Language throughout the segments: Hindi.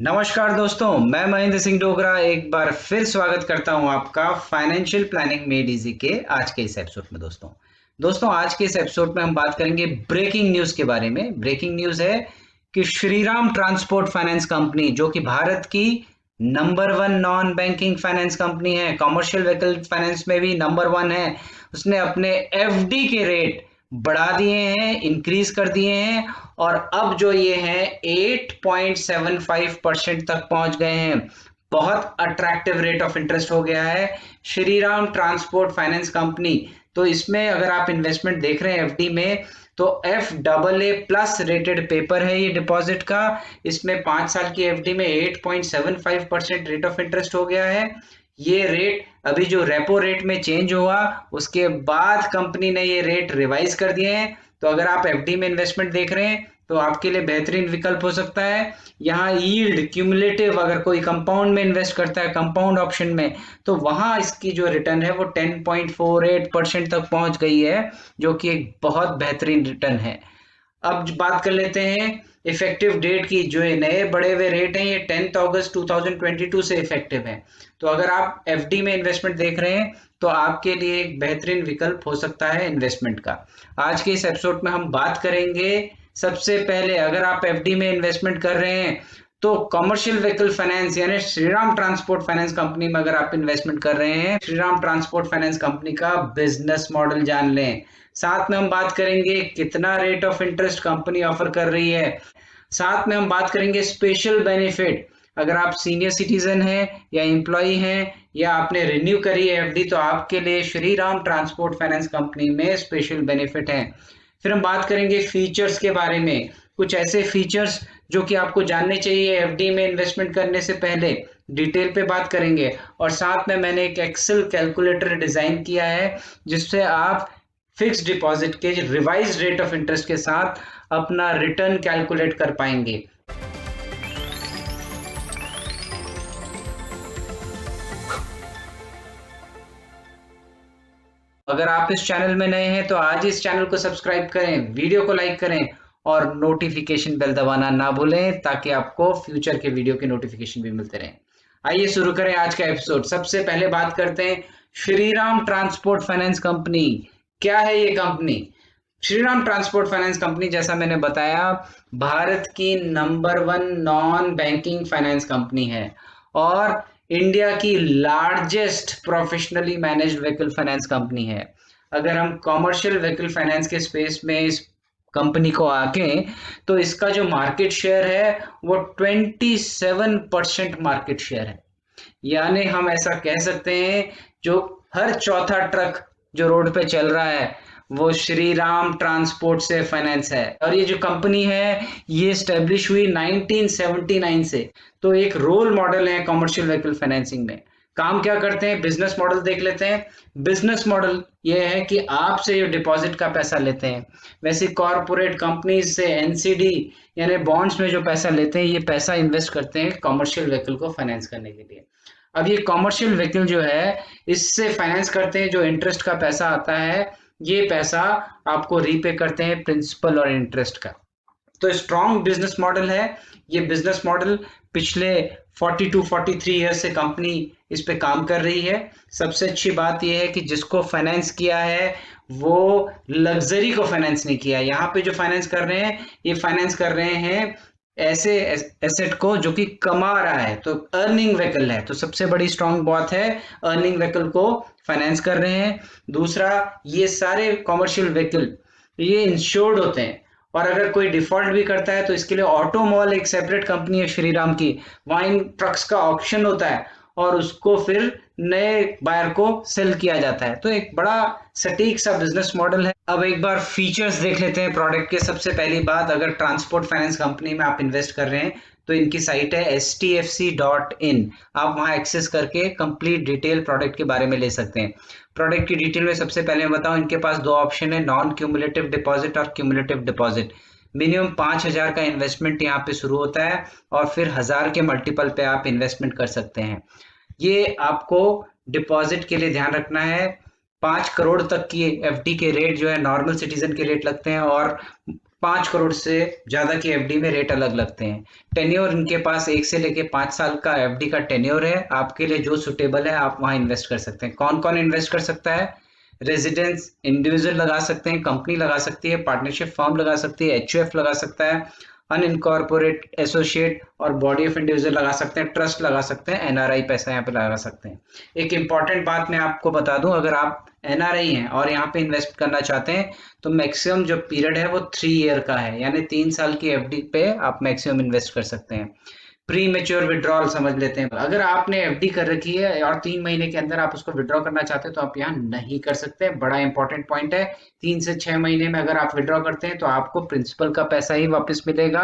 नमस्कार दोस्तों, मैं महेंद्र सिंह डोगरा एक बार फिर स्वागत करता हूं आपका फाइनेंशियल प्लानिंग मेड इजी के आज के इस एपिसोड में। दोस्तों आज के इस एपिसोड में हम बात करेंगे ब्रेकिंग न्यूज के बारे में। ब्रेकिंग न्यूज है कि श्रीराम ट्रांसपोर्ट फाइनेंस कंपनी, जो कि भारत की number one non banking finance company है, कमर्शियल व्हीकल फाइनेंस में भी नंबर वन है, उसने अपने एफडी के रेट बढ़ा दिए हैं, इंक्रीज कर दिए हैं और अब जो ये है 8.75% तक पहुंच गए हैं। बहुत अट्रैक्टिव रेट ऑफ इंटरेस्ट हो गया है श्रीराम ट्रांसपोर्ट फाइनेंस कंपनी। तो इसमें अगर आप इन्वेस्टमेंट देख रहे हैं एफडी में, तो FAA+ रेटेड पेपर है ये डिपॉजिट का। इसमें 5 साल की एफडी में 8.75% रेट ऑफ इंटरेस्ट हो गया है। ये रेट अभी जो रेपो रेट में चेंज हुआ उसके बाद कंपनी ने ये रेट रिवाइज कर दिए हैं। तो अगर आप एफडी में इन्वेस्टमेंट देख रहे हैं तो आपके लिए बेहतरीन विकल्प हो सकता है। यहाँ यील्ड क्यूमुलेटिव, अगर कोई कंपाउंड में इन्वेस्ट करता है, कंपाउंड ऑप्शन में, तो वहां इसकी जो रिटर्न है वो 10.48% तक पहुंच गई है, जो कि एक बहुत बेहतरीन रिटर्न है। अब बात कर लेते हैं इफेक्टिव डेट की। जो ये नए बढ़े हुए रेट हैं ये 10 अगस्त 2022 से इफेक्टिव है। तो अगर आप एफडी में इन्वेस्टमेंट देख रहे हैं तो आपके लिए एक बेहतरीन विकल्प हो सकता है इन्वेस्टमेंट का। आज के इस एपिसोड में हम बात करेंगे, सबसे पहले अगर आप एफडी में इन्वेस्टमेंट कर रहे हैं तो कमर्शियल व्हीकल फाइनेंस यानी श्रीराम ट्रांसपोर्ट फाइनेंस कंपनी में अगर आप इन्वेस्टमेंट कर रहे हैं, श्रीराम ट्रांसपोर्ट फाइनेंस कंपनी का बिजनेस मॉडल जान लें। साथ में हम बात करेंगे कितना rate of interest company offer कर रही है। साथ में हम बात करेंगे स्पेशल बेनिफिट, अगर आप सीनियर सिटीजन हैं या एम्प्लॉय हैं या आपने रिन्यू करी है एफडी, तो आपके लिए श्रीराम ट्रांसपोर्ट फाइनेंस कंपनी में स्पेशल बेनिफिट है। फिर हम बात करेंगे फीचर्स के बारे में, कुछ ऐसे फीचर्स जो कि आपको जानने चाहिए एफडी में इन्वेस्टमेंट करने से पहले, डिटेल पे बात करेंगे। और साथ में मैंने एक एक्सेल कैलकुलेटर डिजाइन किया है जिससे आप फिक्स डिपॉजिट के रिवाइज रेट ऑफ इंटरेस्ट के साथ अपना रिटर्न कैलकुलेट कर पाएंगे। अगर आप इस चैनल में नए हैं तो आज इस चैनल को सब्सक्राइब करें, वीडियो को लाइक करें और नोटिफिकेशन बेल दबाना ना भूलें ताकि आपको फ्यूचर के वीडियो के नोटिफिकेशन भी मिलते रहें। आइए शुरू करें आज का एपिसोड। सबसे पहले बात करते हैं श्रीराम ट्रांसपोर्ट फाइनेंस कंपनी। क्या है ये company? Shriram transport finance company, जैसा मैंने बताया, भारत की number one non banking finance company है और इंडिया की largest professionally managed vehicle finance company है। अगर हम कॉमर्शियल व्हीकल फाइनेंस के स्पेस में इस कंपनी को आके, तो इसका जो मार्केट शेयर है वो 27% मार्केट शेयर है। यानी हम ऐसा कह सकते हैं जो हर चौथा ट्रक जो रोड पे चल रहा है वो श्री राम ट्रांसपोर्ट से फाइनेंस है। और ये जो कंपनी है ये स्टेब्लिश हुई 1979 से, तो एक रोल मॉडल है कमर्शियल व्हीकल फाइनेंसिंग में। काम क्या करते हैं, बिजनेस मॉडल देख लेते हैं। बिजनेस मॉडल ये है कि आपसे ये डिपॉजिट का पैसा लेते हैं, वैसे कॉरपोरेट कंपनीज से एनसीडी यानी बॉन्ड्स में जो पैसा लेते हैं, ये पैसा इन्वेस्ट करते हैं कमर्शियल व्हीकल को फाइनेंस करने के लिए। अब ये कमर्शियल व्हीकल जो है इससे फाइनेंस करते हैं, जो इंटरेस्ट का पैसा आता है ये पैसा आपको रीपे करते हैं प्रिंसिपल और इंटरेस्ट का। तो स्ट्रॉन्ग बिजनेस मॉडल है ये। बिजनेस मॉडल पिछले 42-43 ईयर से कंपनी इस पे काम कर रही है। सबसे अच्छी बात यह है कि जिसको फाइनेंस किया है वो लग्जरी को फाइनेंस नहीं किया। यहाँ पे जो फाइनेंस कर रहे हैं ये फाइनेंस कर रहे हैं ऐसे एसेट को जो कि कमा रहा है, तो अर्निंग व्हीकल है। तो सबसे बड़ी स्ट्रॉन्ग बात है अर्निंग व्हीकल को फाइनेंस कर रहे हैं। दूसरा, ये सारे कॉमर्शियल व्हीकल ये इंश्योर्ड होते हैं और अगर कोई डिफॉल्ट भी करता है तो इसके लिए ऑटोमॉल एक सेपरेट कंपनी है श्रीराम की, वहां इन ट्रक्स का ऑक्शन होता है और उसको फिर नए बायर को सेल किया जाता है। तो एक बड़ा सटीक सा बिजनेस मॉडल है। अब एक बार फीचर्स देख लेते हैं प्रोडक्ट के। सबसे पहली बात, अगर ट्रांसपोर्ट फाइनेंस कंपनी में आप इन्वेस्ट कर रहे हैं तो इनकी साइट है htfc.in। आप वहां एक्सेस करके कंप्लीट डिटेल प्रोडक्ट के बारे में ले सकते हैं। प्रोडक्ट की डिटेल में सबसे पहले मैं बताऊं, इनके पास दो ऑप्शन है, नॉन क्यूमुलेटिव डिपॉजिट और क्यूमुलेटिव डिपॉजिट। मिनिमम 5,000 का इन्वेस्टमेंट यहाँ पे शुरू होता है और फिर 1,000 के मल्टीपल पे आप इन्वेस्टमेंट कर सकते हैं। ये आपको डिपॉजिट के लिए ध्यान रखना है। 5 करोड़ तक की एफडी के रेट जो है नॉर्मल सिटीजन के रेट लगते हैं और 5 करोड़ से ज्यादा की एफडी में रेट अलग लगते हैं। टेन्योर इनके पास 1 से लेके 5 साल का एफडी का टेन्योर है। आपके लिए जो सुटेबल है आप वहां इन्वेस्ट कर सकते हैं। कौन कौन इन्वेस्ट कर सकता है? रेजिडेंस इंडिविजुअल लगा सकते हैं, कंपनी लगा सकती है, पार्टनरशिप फर्म लगा सकती है, एचयूएफ लगा सकता है, अनइनकॉर्पोरेट एसोसिएट और बॉडी ऑफ इंडिविजुअल लगा सकते हैं, ट्रस्ट लगा सकते हैं, एनआरआई पैसा यहाँ पे लगा सकते हैं। एक इंपॉर्टेंट बात मैं आपको बता दूं, अगर आप एनआरआई हैं और यहाँ पे इन्वेस्ट करना चाहते हैं तो मैक्सिमम जो पीरियड है वो 3 ईयर का है, यानी 3 साल की एफडी पे आप मैक्सिमम इन्वेस्ट कर सकते हैं। प्री मेच्योर विड्रॉल समझ लेते हैं। अगर आपने एफडी कर रखी है और 3 महीने के अंदर आप उसको विड्रॉ करना चाहते हैं तो आप यहाँ नहीं कर सकते। बड़ा इंपॉर्टेंट पॉइंट है। 3 से 6 महीने में अगर आप विड्रॉ करते हैं तो आपको प्रिंसिपल का पैसा ही वापस मिलेगा,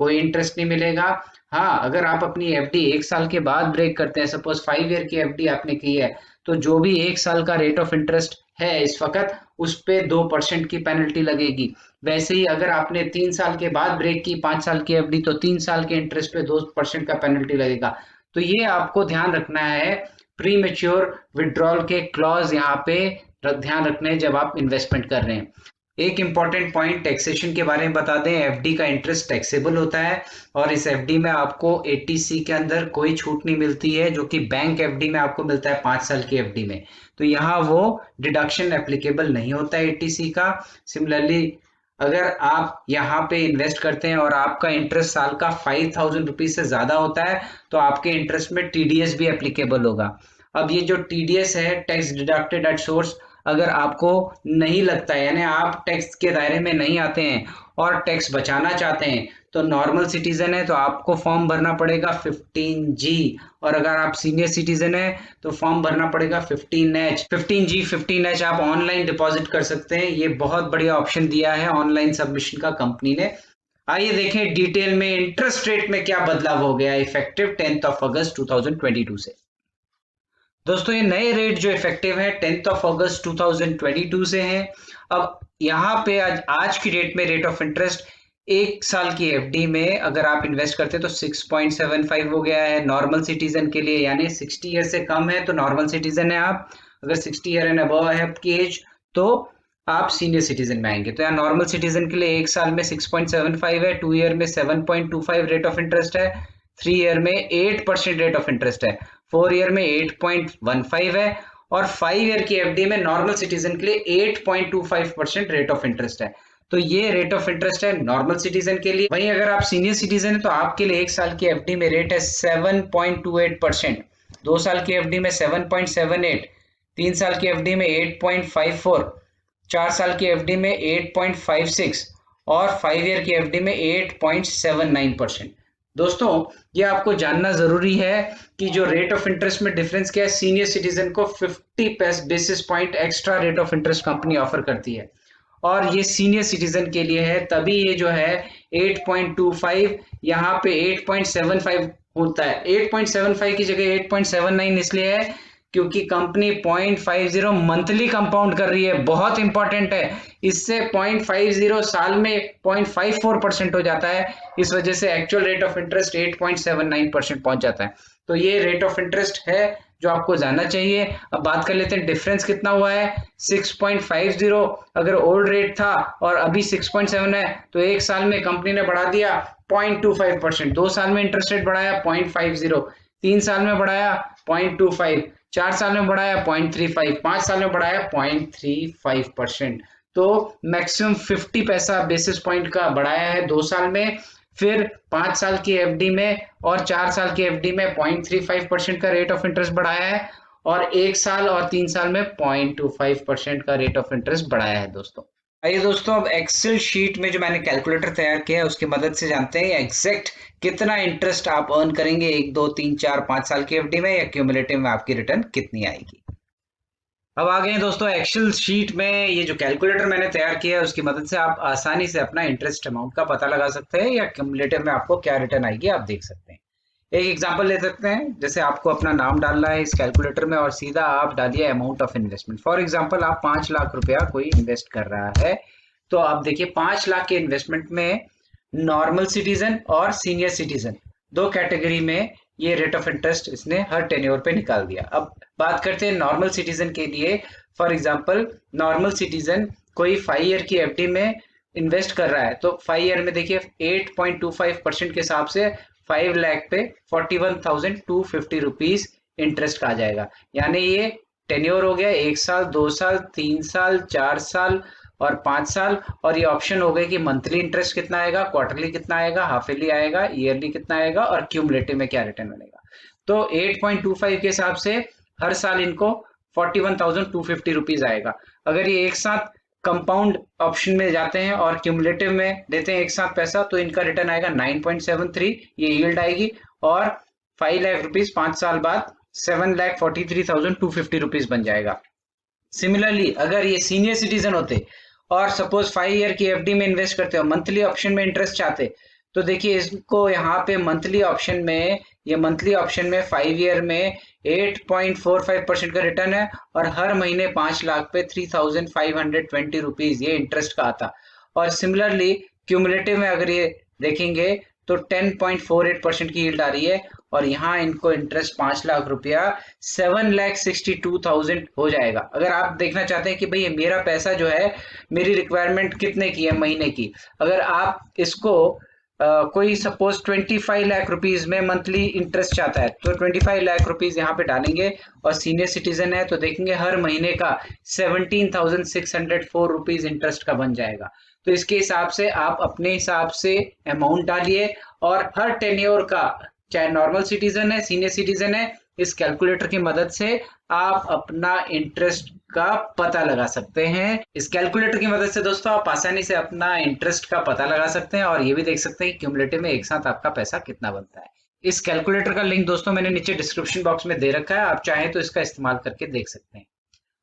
कोई इंटरेस्ट नहीं मिलेगा। हाँ, अगर आप अपनी एफडी 1 साल के बाद ब्रेक करते हैं, सपोज 5 ईयर की एफडी आपने की है, तो जो भी 1 साल का रेट ऑफ इंटरेस्ट है इस वक्त, उस पे 2% की पेनल्टी लगेगी। वैसे ही अगर आपने 3 साल के बाद ब्रेक की 5 साल की एफडी, तो 3 साल के इंटरेस्ट पे 2% का पेनल्टी लगेगा। तो ये आपको ध्यान रखना है। प्री मेच्योर विड्रॉल के क्लॉज यहाँ पे ध्यान रखने हैं जब आप इन्वेस्टमेंट कर रहे हैं। एक इंपॉर्टेंट पॉइंट टैक्सेशन के बारे में बता दें। एफडी का इंटरेस्ट टैक्सेबल होता है और इस एफडी में आपको 80C के अंदर कोई छूट नहीं मिलती है, जो कि बैंक एफडी में आपको मिलता है 5 साल की एफडी में। तो यहाँ वो डिडक्शन एप्लीकेबल नहीं होता है 80C का। सिमिलरली अगर आप यहाँ पे इन्वेस्ट करते हैं और आपका इंटरेस्ट साल का 5,000 रुपीज से ज्यादा होता है तो आपके इंटरेस्ट में टीडीएस भी एप्लीकेबल होगा। अब ये जो टीडीएस है, टैक्स डिडक्टेड एट सोर्स, अगर आपको नहीं लगता है, यानी आप टैक्स के दायरे में नहीं आते हैं और टैक्स बचाना चाहते हैं, तो नॉर्मल सिटीजन है तो आपको फॉर्म भरना पड़ेगा 15G, और अगर आप सीनियर सिटीजन है तो फॉर्म भरना पड़ेगा 15H। 15G 15H आप ऑनलाइन डिपॉजिट कर सकते हैं। ये बहुत बढ़िया ऑप्शन दिया है ऑनलाइन सबमिशन का कंपनी ने। आइए देखें डिटेल में इंटरेस्ट रेट में क्या बदलाव हो गया इफेक्टिव 10 अगस्त 2022 से। दोस्तों, ये नए रेट जो इफेक्टिव है 10 अगस्त 2022 से हैं। अब यहाँ पे आज की डेट में रेट ऑफ इंटरेस्ट 1 साल की एफडी में अगर आप इन्वेस्ट करते हैं तो 6.75 हो गया है नॉर्मल सिटीजन के लिए, यानी 60 ईयर से कम है तो नॉर्मल सिटीजन है आप। अगर 60 ईयर एंड अबव है आपकी एज तो आप सीनियर सिटीजन में आएंगे। तो यहाँ नॉर्मल सिटीजन के लिए 1 साल में 6.75 है, 2 ईयर में 7.25 रेट ऑफ इंटरेस्ट है, 3 ईयर में 8% रेट ऑफ इंटरेस्ट है, 4 ईयर में 8.15 है और 5 ईयर की एफडी में नॉर्मल सिटीजन के लिए 8.25% रेट ऑफ इंटरेस्ट है। तो ये रेट ऑफ इंटरेस्ट है नॉर्मल सिटीजन के लिए। वहीं अगर आप सीनियर सिटीजन है तो आपके लिए 1 साल की एफडी में रेट है 7.28%, 2 साल की एफडी में 7.78, 3 साल की एफडी में 8.54, 4 साल की एफडी में 8.56 और 5 ईयर की एफडी में 8.79%। दोस्तों, ये आपको जानना जरूरी है कि जो रेट ऑफ इंटरेस्ट में डिफरेंस क्या है। सीनियर सिटीजन को 50 basis point extra rate of interest company offer करती है और ये सीनियर सिटीजन के लिए है, तभी ये जो है 8.25 यहाँ पे 8.75 होता है। 8.75 की जगह 8.79 इसलिए है क्योंकि कंपनी 0.50 मंथली कंपाउंड कर रही है। बहुत इंपॉर्टेंट है। इससे 0.50 साल में 0.54% हो जाता है। इस वजह से एक्चुअल रेट ऑफ इंटरेस्ट 8.79% पहुंच जाता है। तो ये रेट ऑफ इंटरेस्ट है जो आपको जानना चाहिए। अब बात कर लेते हैं डिफरेंस कितना हुआ है। 6.50 अगर ओल्ड रेट था और अभी 6.7 है तो 1 साल में कंपनी ने बढ़ा दिया 0.25%, 2 साल में इंटरेस्ट रेट बढ़ाया 0.50, 3 साल में बढ़ाया 0.25, 4 साल में बढ़ाया 0.35, 5 साल में बढ़ाया 0.35%। तो मैक्सिमम 50 पैसा बेसिस पॉइंट का बढ़ाया है 2 साल में। फिर 5 साल की एफडी में और 4 साल की एफडी में 0.35% का रेट ऑफ इंटरेस्ट बढ़ाया है और 1 साल और 3 साल में 0.25% का रेट ऑफ इंटरेस्ट बढ़ाया है। दोस्तों, आइए दोस्तों, अब एक्सेल शीट में जो मैंने कैलकुलेटर तैयार किया है उसकी मदद से जानते हैं एग्जैक्ट कितना इंटरेस्ट आप अर्न करेंगे 1, 2, 3, 4, 5 साल की एफडी में या क्यूमुलेटिव में आपकी रिटर्न कितनी आएगी। अब आ गए दोस्तों एक्सेल शीट में। ये जो कैलकुलेटर मैंने तैयार किया है उसकी मदद से आप आसानी से अपना इंटरेस्ट अमाउंट का पता लगा सकते हैं या क्यूमुलेटिव में आपको क्या रिटर्न आएगी आप देख सकते हैं। एक एग्जांपल ले सकते हैं, जैसे आपको अपना नाम डालना है इस कैलकुलेटर में और सीधा आप डालिए amount of investment. For example आप 5 लाख रुपया कोई इन्वेस्ट कर रहा है, तो आप देखिए 5 लाख के इन्वेस्टमेंट में नॉर्मल सिटीजन और सीनियर सिटीजन 2 कैटेगरी में ये रेट ऑफ इंटरेस्ट इसने हर टेन्योर पे निकाल दिया। अब बात करते हैं नॉर्मल सिटीजन के लिए। फॉर एग्जांपल नॉर्मल सिटीजन कोई 5 ईयर की एफडी में इन्वेस्ट कर रहा है तो 5 ईयर में देखिए 8.25% के हिसाब से 5 लाख पे 41,250 रुपीज इंटरेस्ट का आ जाएगा। यानी ये टेन्योर हो गया 1 साल, 2 साल, 3 साल, 4 साल और 5 साल। और ये ऑप्शन हो गए कि मंथली इंटरेस्ट कितना आएगा, क्वार्टरली कितना आएगा, हाफ ईयरली आएगा, ईयरली कितना आएगा और क्यूमुलेटिव में क्या रिटर्न बनेगा। तो 8.25 के हिसाब से हर साल इनको 41,250 रुपीज आएगा। अगर ये एक साथ कंपाउंड ऑप्शन में जाते हैं और क्यूमुलेटिव में देते हैं एक साथ पैसा तो इनका रिटर्न आएगा 9.73, ये यील्ड आएगी। और 5 लाख रुपीज 5 साल बाद 7,43,250 रुपीज बन जाएगा। सिमिलरली अगर ये सीनियर सिटीजन होते और सपोज 5 ईयर की एफडी में इन्वेस्ट करते हो, मंथली ऑप्शन में इंटरेस्ट चाहते, तो देखिए इसको यहाँ पे मंथली ऑप्शन में, ये मंथली ऑप्शन में 5 ईयर में 8.45% का रिटर्न है और हर महीने 5 लाख पे 3,520 रुपीज ये इंटरेस्ट का आता। और सिमिलरली क्यूमुलेटिव में अगर ये देखेंगे तो 10.48% की यील्ड आ रही है और यहाँ इनको इंटरेस्ट 5 लाख रुपया 7,62,000 हो जाएगा। अगर आप देखना चाहते हैं कि भाई मेरा पैसा जो है, मेरी रिक्वायरमेंट कितने की है महीने की, अगर आप इसको कोई सपोज 25 लाख रुपीज में मंथली इंटरेस्ट चाहता है तो 25 लाख रुपीज यहाँ पे डालेंगे और सीनियर सिटीजन है तो देखेंगे हर महीने का 17,604 रुपीज इंटरेस्ट का बन जाएगा। तो इसके हिसाब से आप अपने हिसाब से अमाउंट डालिए और हर टेन्योर का, चाहे नॉर्मल सिटीजन है, सीनियर सिटीजन है, इस कैलकुलेटर की मदद से आप अपना इंटरेस्ट का पता लगा सकते हैं। इस कैलकुलेटर की मदद से दोस्तों आप आसानी से अपना इंटरेस्ट का पता लगा सकते हैं और ये भी देख सकते हैं कि क्यूमुलेटिव में एक साथ आपका पैसा कितना बनता है। इस कैलकुलेटर का लिंक दोस्तों मैंने नीचे डिस्क्रिप्शन बॉक्स में दे रखा है, आप चाहें तो इसका इस्तेमाल करके देख सकते हैं।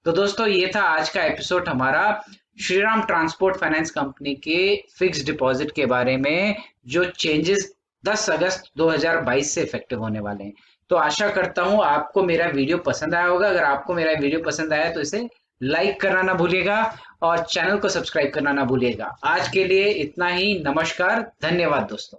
तो दोस्तों ये था आज का एपिसोड हमारा श्रीराम ट्रांसपोर्ट फाइनेंस कंपनी के फिक्स डिपॉजिट के बारे में, जो चेंजेस 10 अगस्त 2022 से इफेक्टिव होने वाले हैं। तो आशा करता हूं आपको मेरा वीडियो पसंद आया होगा। अगर आपको मेरा वीडियो पसंद आया तो इसे लाइक करना ना भूलिएगा और चैनल को सब्सक्राइब करना ना भूलिएगा। आज के लिए इतना ही। नमस्कार, धन्यवाद दोस्तों।